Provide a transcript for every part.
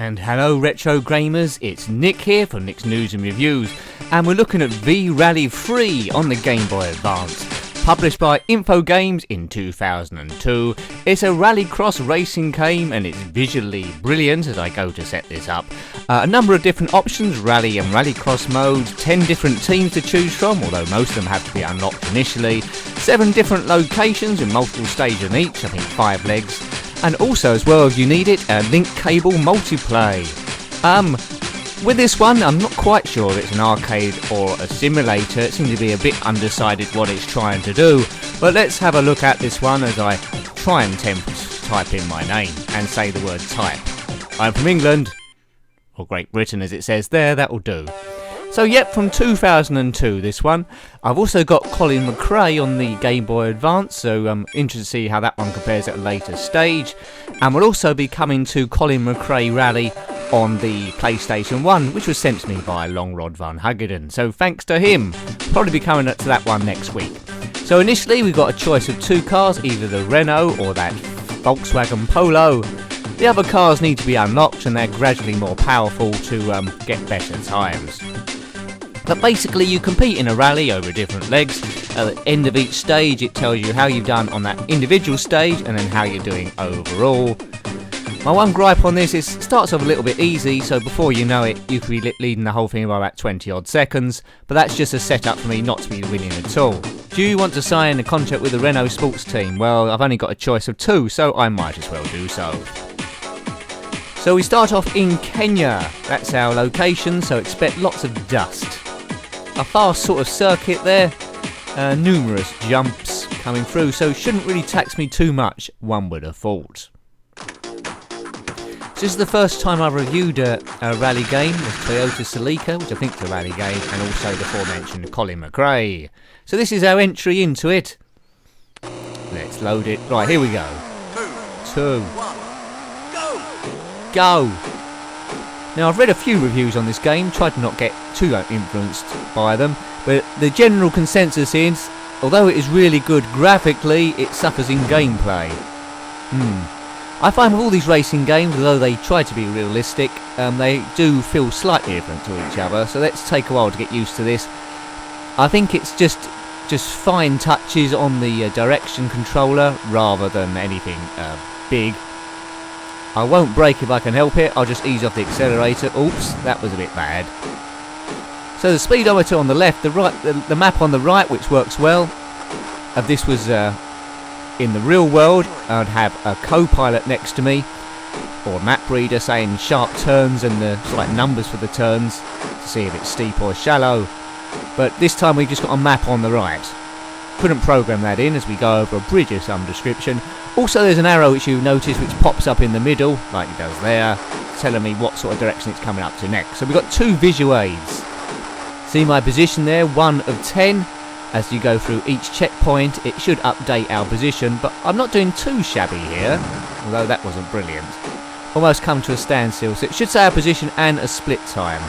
And hello retro gamers, it's Nick here from Nick's News and Reviews, and we're looking at V-Rally 3 on the Game Boy Advance. Published by Infogames in 2002, it's a rallycross racing game and it's visually brilliant as I go to set this up. A number of different options, rally and rallycross modes, 10 different teams to choose from, although most of them have to be unlocked initially, 7 different locations with multiple stages in each, I think 5 legs, and also as well if you need it, a link cable multiplay. With this one, I'm not quite sure if it's an arcade or a simulator. It seems to be a bit undecided what it's trying to do. But let's have a look at this one as I try and attempt to type in my name and say the word type. I'm from England, or Great Britain as it says there, that'll do. So yep, from 2002 this one. I've also got Colin McRae on the Game Boy Advance, so I'm interested to see how that one compares at a later stage. And we'll also be coming to Colin McRae Rally on the PlayStation 1, which was sent to me by Long Rod Van Huggeden, so thanks to him. Probably be coming to that one next week. So initially we've got a choice of 2 cars, either the Renault or that Volkswagen Polo. The other cars need to be unlocked and they're gradually more powerful to get better times. But basically you compete in a rally over different legs. At the end of each stage it tells you how you've done on that individual stage and then how you're doing overall. My one gripe on this is it starts off a little bit easy, so before you know it you could be leading the whole thing by about 20 odd seconds, but that's just a setup for me not to be winning at all. Do you want to sign a contract with the Renault sports team? Well, I've only got a choice of 2, so I might as well do so. So we start off in Kenya, that's our location, so expect lots of dust. A fast sort of circuit there, numerous jumps coming through, so shouldn't really tax me too much, one would have thought. This is the first time I've reviewed a rally game with Toyota Celica, which I think is a rally game, and also the aforementioned Colin McRae. So this is our entry into it. Let's load it. Right, here we go. 2, 1, go! Now I've read a few reviews on this game, tried to not get too influenced by them, but the general consensus is, although it is really good graphically, it suffers in gameplay. I find with all these racing games, although they try to be realistic, they do feel slightly different to each other, so let's take a while to get used to this. I think it's just fine touches on the direction controller rather than anything big. I won't brake if I can help it, I'll just ease off the accelerator. Oops, that was a bit bad. So the speedometer on the left, the map on the right, which works well. If this was in the real world, I'd have a co-pilot next to me, or a map reader saying sharp turns and the like numbers for the turns to see if it's steep or shallow. But this time we've just got a map on the right. Couldn't program that in as we go over a bridge of some description. Also there's an arrow which you notice which pops up in the middle, like it does there, telling me what sort of direction it's coming up to next. So we've got 2 visual aids. See my position there, 1 of 10. As you go through each checkpoint, it should update our position, but I'm not doing too shabby here, although that wasn't brilliant. Almost come to a standstill, so it should say our position and a split time.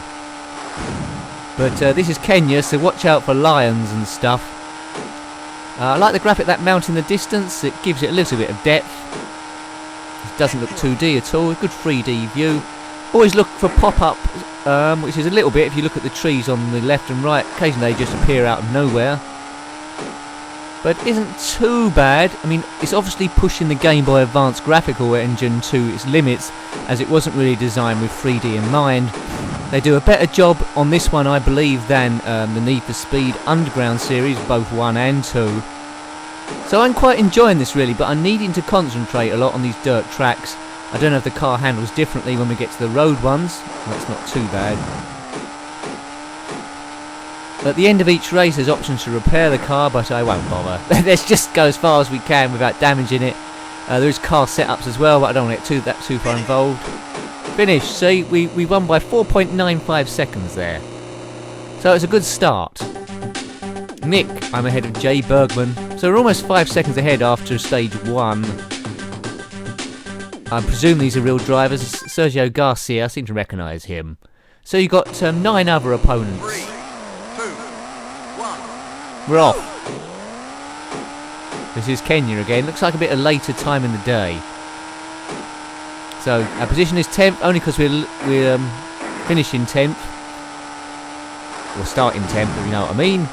But this is Kenya, so watch out for lions and stuff. I like the graphic, that mount in the distance, it gives it a little bit of depth. It doesn't look 2D at all, a good 3D view. Always look for pop-up, which is a little bit if you look at the trees on the left and right. Occasionally they just appear out of nowhere. But isn't too bad. I mean, it's obviously pushing the Game Boy Advance graphical engine to its limits, as it wasn't really designed with 3D in mind. They do a better job on this one, I believe, than the Need for Speed Underground series, both 1 and 2. So I'm quite enjoying this really, but I'm needing to concentrate a lot on these dirt tracks. I don't know if the car handles differently when we get to the road ones. That's not too bad. At the end of each race there's options to repair the car, but I won't bother. Let's just go as far as we can without damaging it. There is car setups as well, but I don't want to get too far involved. Finish. See, we won by 4.95 seconds there. So it's a good start. Nick, I'm ahead of Jay Bergman. So we're almost 5 seconds ahead after stage 1. I presume these are real drivers. Sergio Garcia, I seem to recognise him. So you've got 9 other opponents. 3, 2, 1. We're off. This is Kenya again. Looks like a bit of later time in the day. So our position is 10th, only because we're finishing 10th. Or starting 10th, if you know what I mean.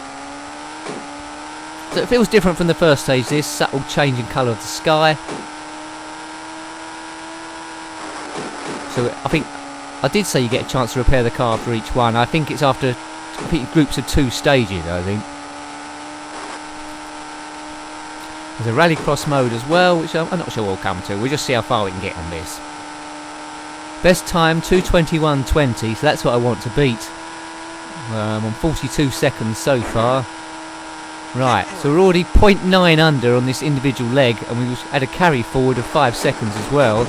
So it feels different from the first stage, this subtle change in colour of the sky. So I think, I did say you get a chance to repair the car after each one. I think it's after groups of 2 stages, I think. There's a rallycross mode as well, which I'm not sure we'll come to. We'll just see how far we can get on this. Best time 2:21:20, so that's what I want to beat. I'm on 42 seconds so far. Right, so we're already 0.9 under on this individual leg, and we had a carry forward of 5 seconds as well.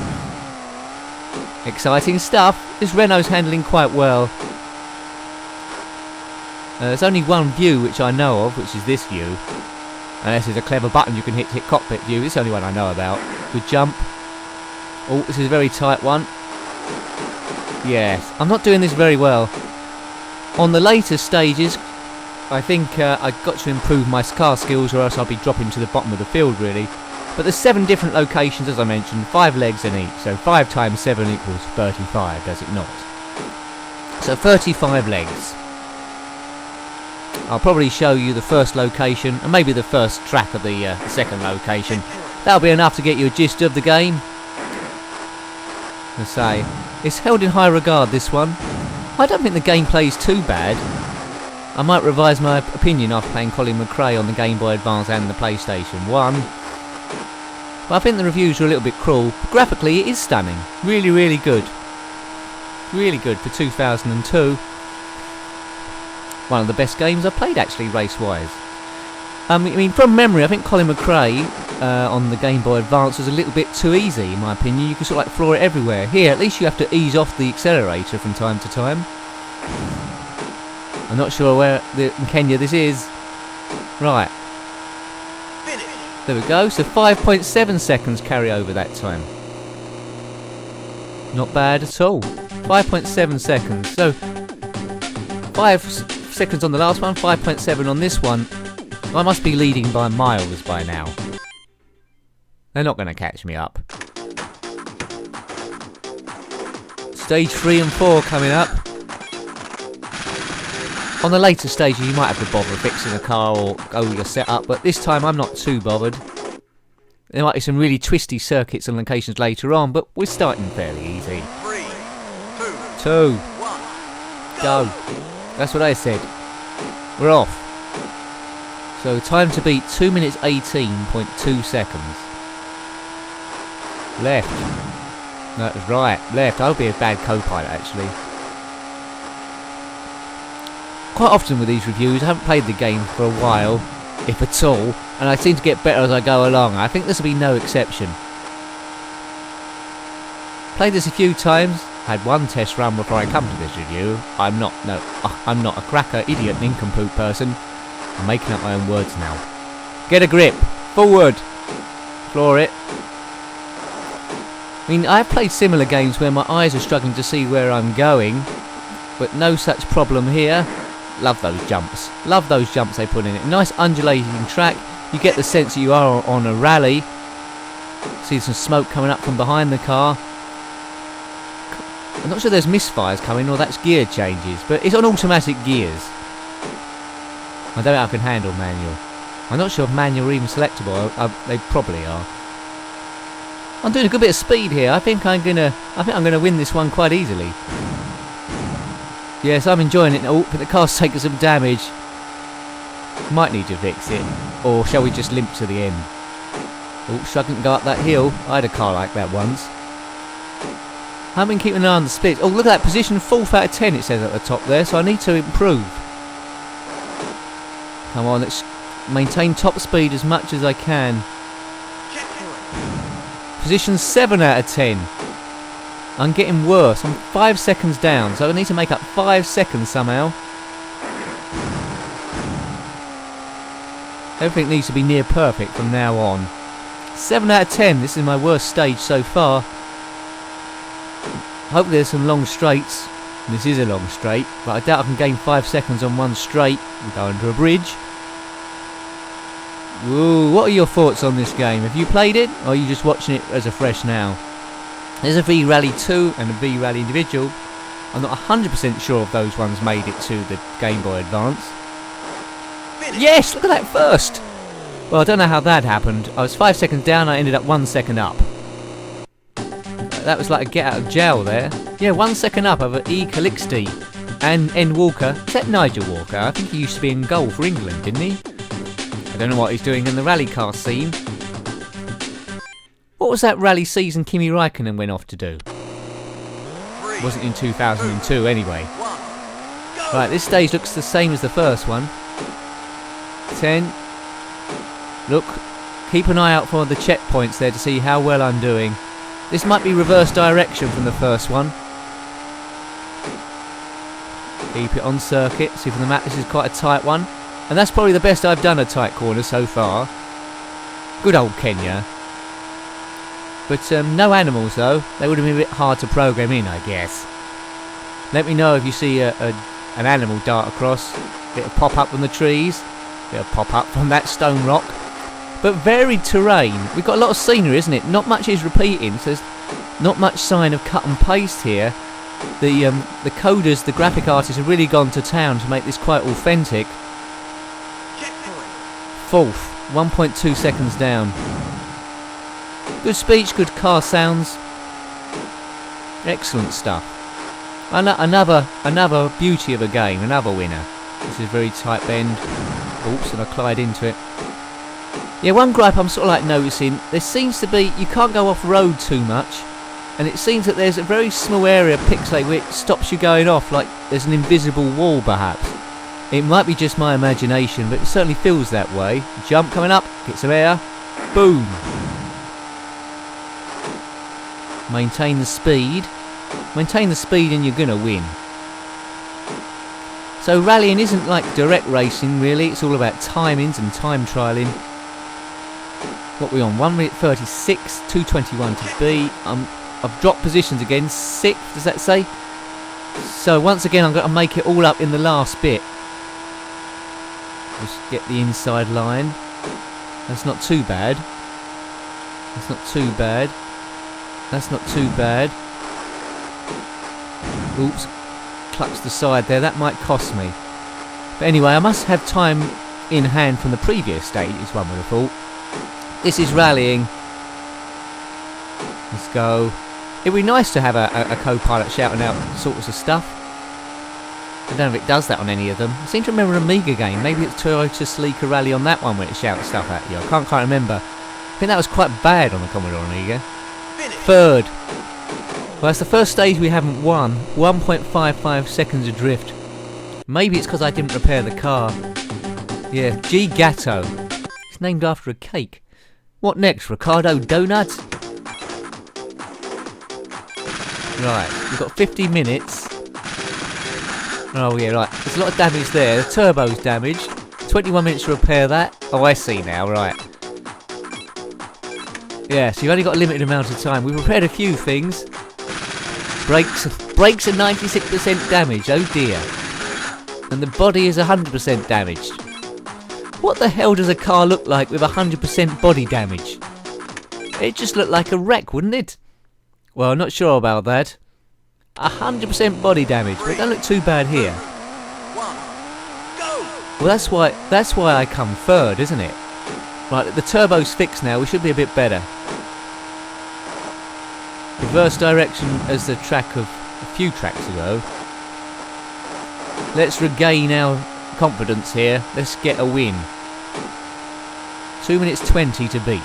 Exciting stuff. This Renault's handling quite well. There's only one view which I know of, which is this view. Unless there's a clever button you can hit to hit cockpit view. It's the only one I know about. Good jump. Oh, this is a very tight one. Yes, I'm not doing this very well. On the later stages, I think I've got to improve my car skills, or else I'll be dropping to the bottom of the field, really. But there's 7 different locations, as I mentioned, 5 legs in each. So 5 times 7 equals 35, does it not? So 35 legs. I'll probably show you the first location, and maybe the first track of the second location. That'll be enough to get you a gist of the game. As I say, it's held in high regard, this one. I don't think the gameplay is too bad. I might revise my opinion after playing Colin McRae on the Game Boy Advance and the PlayStation 1. But I think the reviews are a little bit cruel. But graphically, it is stunning. Really, really good. Really good for 2002. One of the best games I've played, actually, race-wise. I mean, from memory, I think Colin McRae on the Game Boy Advance was a little bit too easy, in my opinion. You could sort of like floor it everywhere. Here, at least you have to ease off the accelerator from time to time. I'm not sure where in Kenya this is. Right. There we go. So 5.7 seconds carry over that time. Not bad at all. 5.7 seconds. So 5 seconds on the last one, 5.7 on this one. I must be leading by miles by now. They're not going to catch me up. Stage 3 and 4 coming up. On the later stages you might have to bother fixing a car or go your setup, but this time I'm not too bothered. There might be some really twisty circuits and locations later on, but we're starting fairly easy. 3, 2, 1, go. That's what I said. We're off. So time to beat 2 minutes 18.2 seconds. Left. No, it was right. Left. I would be a bad co-pilot, actually. Quite often with these reviews, I haven't played the game for a while, if at all, and I seem to get better as I go along. I think this will be no exception. Played this a few times. Had one test run before I come to this review. I'm not a cracker, idiot, nincompoop person. I'm making up my own words now. Get a grip. Forward. Floor it. I mean, I've played similar games where my eyes are struggling to see where I'm going, but no such problem here. Love those jumps. Love those jumps they put in it. Nice undulating track. You get the sense that you are on a rally. See some smoke coming up from behind the car. I'm not sure there's misfires coming or that's gear changes, but it's on automatic gears. I don't know if I can handle manual. I'm not sure if manual are even selectable. They probably are. I'm doing a good bit of speed here. I think I'm gonna win this one quite easily. Yes, I'm enjoying it. Oh, but the car's taking some damage. Might need to fix it, or shall we just limp to the end? Oh, struggling to go up that hill. I had a car like that once. I've been keeping an eye on the split. Oh, look at that position, 4th out of 10 it says at the top there, so I need to improve. Come on, let's maintain top speed as much as I can. Position 7 out of 10. I'm getting worse. I'm 5 seconds down, so I need to make up 5 seconds somehow. Everything needs to be near perfect from now on. 7 out of 10. This is my worst stage so far. Hopefully there's some long straights. This is a long straight, but I doubt I can gain 5 seconds on one straight. We'll go under a bridge. Ooh, what are your thoughts on this game? Have you played it, or are you just watching it as a fresh now? There's a V-Rally 2 and a V-Rally Individual. I'm not 100% sure if those ones made it to the Game Boy Advance. Yes, look at that first! Well, I don't know how that happened. I was 5 seconds down, I ended up 1 second up. That was like a get out of jail there. Yeah, 1 second up over E. Calixte and N. Walker. Is that Nigel Walker? I think he used to be in goal for England, didn't he? I don't know what he's doing in the rally car scene. What was that rally season Kimi Raikkonen went off to do? It wasn't in 2002 anyway. Right, this stage looks the same as the first one. 10. Look, keep an eye out for the checkpoints there to see how well I'm doing. This might be reverse direction from the first one. Keep it on circuit. See from the map, this is quite a tight one. And that's probably the best I've done a tight corner so far. Good old Kenya. But no animals though. They would have been a bit hard to program in, I guess. Let me know if you see an animal dart across. It'll pop up from the trees. It'll pop up from that stone rock. But varied terrain. We've got a lot of scenery, isn't it? Not much is repeating, so there's not much sign of cut and paste here. The coders, the graphic artists have really gone to town to make this quite authentic. Fourth, 1.2 seconds down. Good speech, good car sounds. Excellent stuff. Another beauty of a game, another winner. This is a very tight bend. Oops, and I collide into it. Yeah, one gripe I'm sort of like noticing, there seems to be, you can't go off road too much, and it seems that there's a very small area pixelated where it stops you going off, like there's an invisible wall perhaps. It might be just my imagination, but it certainly feels that way. Jump coming up, get some air, boom. Maintain the speed. Maintain the speed and you're going to win. So rallying isn't like direct racing really, it's all about timings and time trialling. What are we on? 1 minute 36, 2:21 to B. I've dropped positions again, 6th, does that say? So once again I'm going to make it all up in the last bit. Just get the inside line. That's not too bad. That's not too bad. That's not too bad. Oops. Clutched the side there. That might cost me. But anyway, I must have time in hand from the previous stage, is one would have thought. This is rallying. Let's go. It'd be nice to have a co-pilot shouting out sorts of stuff. I don't know if it does that on any of them. I seem to remember an Amiga game. Maybe it's Toyota Celica Rally on that one where it shouts stuff at you. I can't quite remember. I think that was quite bad on the Commodore Amiga. Third. Well, that's the first stage we haven't won. 1.55 seconds adrift. Maybe it's because I didn't repair the car. Yeah, G Gatto. It's named after a cake. What next? Ricardo Donuts? Right, we've got 50 minutes. Oh yeah, right. There's a lot of damage there. The turbo's damaged. 21 minutes to repair that. Oh, I see now, right. Yeah, so you've only got a limited amount of time. We've repaired a few things. Brakes are 96% damaged, oh dear. And the body is 100% damaged. What the hell does a car look like with 100% body damage? It'd just look like a wreck, wouldn't it? Well, I'm not sure about that. 100% body damage, but it don't look too bad here. Well, that's why I come third, isn't it? Right, the turbo's fixed now, we should be a bit better. Reverse direction as the track of a few tracks ago. Let's regain our confidence here. Let's get a win. 2 minutes 20 to beat.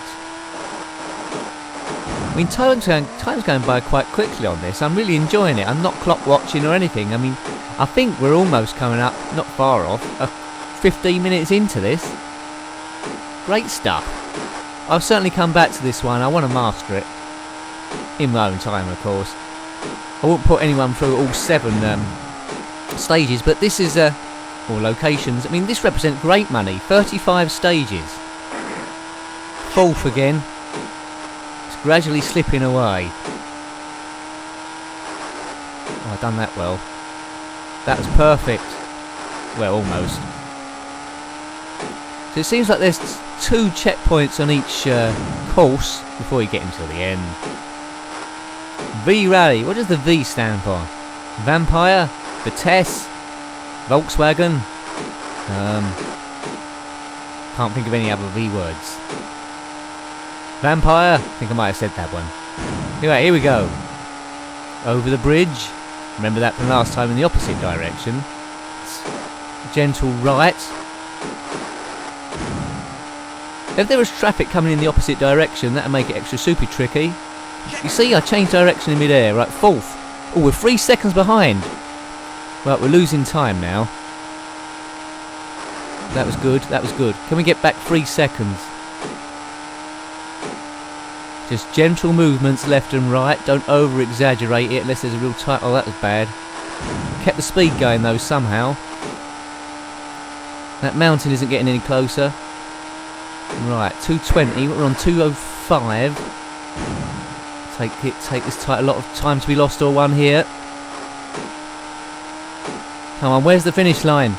I mean, time's going by quite quickly on this. I'm really enjoying it. I'm not clock watching or anything. I mean, I think we're almost coming up, not far off, 15 minutes into this. Great stuff. I'll certainly come back to this one. I want to master it. In my own time, of course. I won't put anyone through all 7 stages, but this is, or locations. I mean, this represents great money. 35 stages. 4th again. It's gradually slipping away. Oh, I've done that well. That was perfect. Well, almost. So it seems like there's 2 checkpoints on each course before you get into the end. V Rally. What does the V stand for? Vampire? Vitesse? Volkswagen? Can't think of any other V words. Vampire? I think I might have said that one. Anyway, here we go. Over the bridge. Remember that from last time in the opposite direction. Gentle right. If there was traffic coming in the opposite direction, that'd make it extra super tricky. You see, I changed direction in mid-air. Right, fourth. Oh, we're 3 seconds behind. Right, we're losing time now. That was good, that was good. Can we get back 3 seconds? Just gentle movements left and right. Don't over-exaggerate it unless there's a real tight... Oh, that was bad. Kept the speed going, though, somehow. That mountain isn't getting any closer. Right, 220. We're on 205. Take this tight. A lot of time to be lost or won here. Come on, where's the finish line?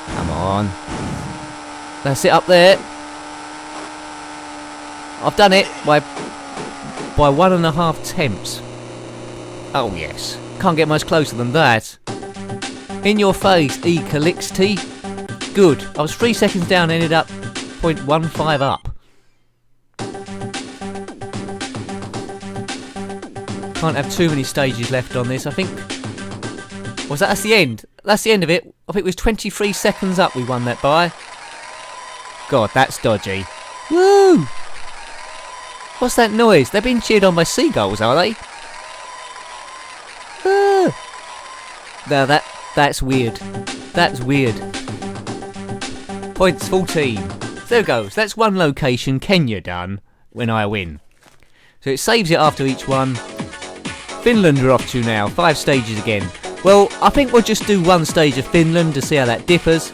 Come on. That's it up there. I've done it by 1.5 tenths. Oh yes. Can't get much closer than that. In your face, E. Calixte. Good. I was 3 seconds down, ended up 0.15 up. Can't have too many stages left on this, I think. That's the end. That's the end of it. I think it was 23 seconds up we won that by. God, that's dodgy. Woo! What's that noise? They're being cheered on by seagulls, are they? Ah. Now that's weird. That's weird. Points 14. There it goes. That's one location, Kenya done, when I win. So it saves it after each one. Finland we're off to now. 5 stages again. Well, I think we'll just do one stage of Finland to see how that differs.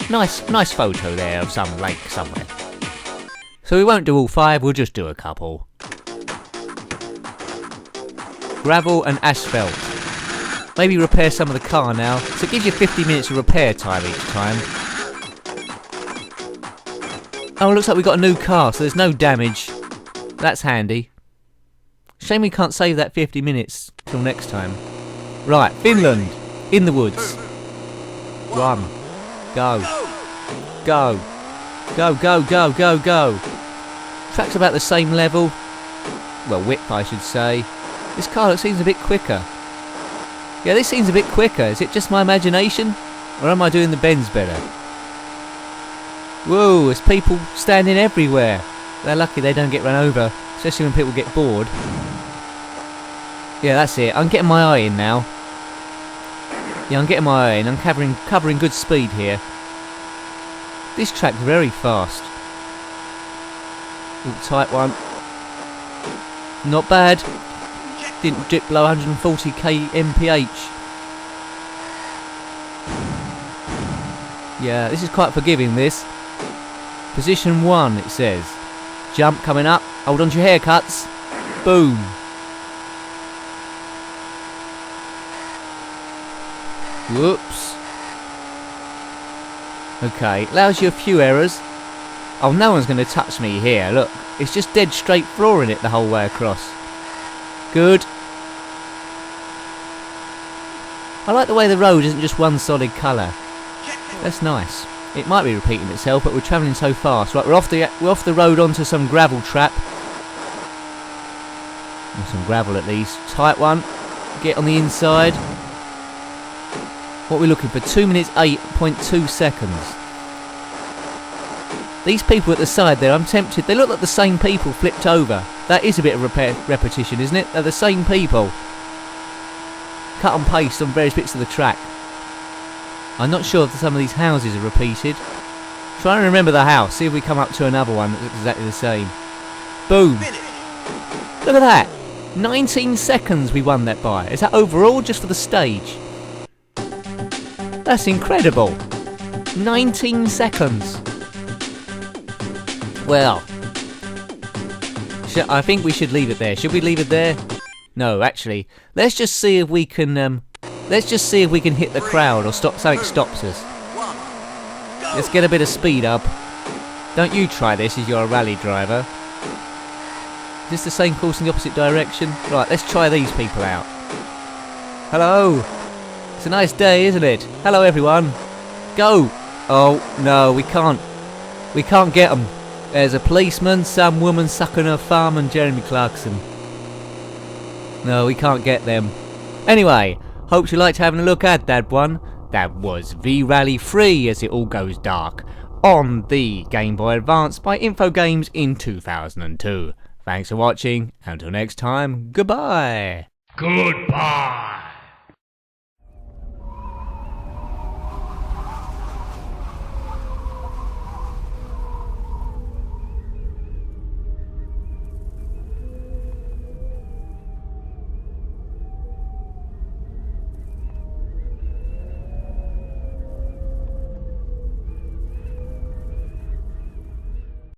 Nice photo there of some lake somewhere. So we won't do all 5, we'll just do a couple. Gravel and asphalt. Maybe repair some of the car now. So it gives you 50 minutes of repair time each time. Oh, it looks like we got a new car, so there's no damage. That's handy. Shame we can't save that 50 minutes till next time. Right, Finland. In the woods. 1. Go. Go. Go, go, go, go, go. Track's about the same level. Well, width, I should say. This car seems a bit quicker. Yeah, this seems a bit quicker. Is it just my imagination? Or am I doing the bends better? Whoa, there's people standing everywhere. They're lucky they don't get run over. Especially when people get bored. Yeah, that's it. I'm getting my eye in now. Yeah, I'm getting my eye in. I'm covering good speed here. This track's very fast. Ooh, tight one. Not bad. Didn't dip below 140 kmph. Yeah, this is quite forgiving, this. Position 1, it says. Jump coming up. Hold on to your haircuts. Boom. Whoops. Okay, allows you a few errors. Oh, no one's going to touch me here. Look, it's just dead straight flooring it the whole way across. Good. I like the way the road isn't just one solid colour. That's nice. It might be repeating itself, but we're travelling so fast. Right, we're off the road onto some gravel trap. Or some gravel at least. Tight one. Get on the inside. What are we looking for? 2 minutes 8.2 seconds. These people at the side there, I'm tempted. They look like the same people flipped over. That is a bit of repetition, isn't it? They're the same people. Cut and paste on various bits of the track. I'm not sure if some of these houses are repeated. Try and remember the house. See if we come up to another one that looks exactly the same. Boom. Look at that. 19 seconds we won that by. Is that overall just for the stage? That's incredible. 19 seconds. Well, I think we should leave it there. Should we leave it there? No, actually, let's just see if we can. Let's just see if we can hit the crowd or something stops us. Let's get a bit of speed up. Don't you try this as you're a rally driver. this the same course in the opposite direction? Right, let's try these people out. Hello. It's a nice day, isn't it? Hello, everyone. Go. Oh, no, we can't. We can't get them. There's a policeman, some woman sucking her thumb, and Jeremy Clarkson. No, we can't get them. Anyway, hope you liked having a look at that one. That was V-Rally 3 as it all goes dark on the Game Boy Advance by Infogames in 2002. Thanks for watching. Until next time, goodbye. Goodbye.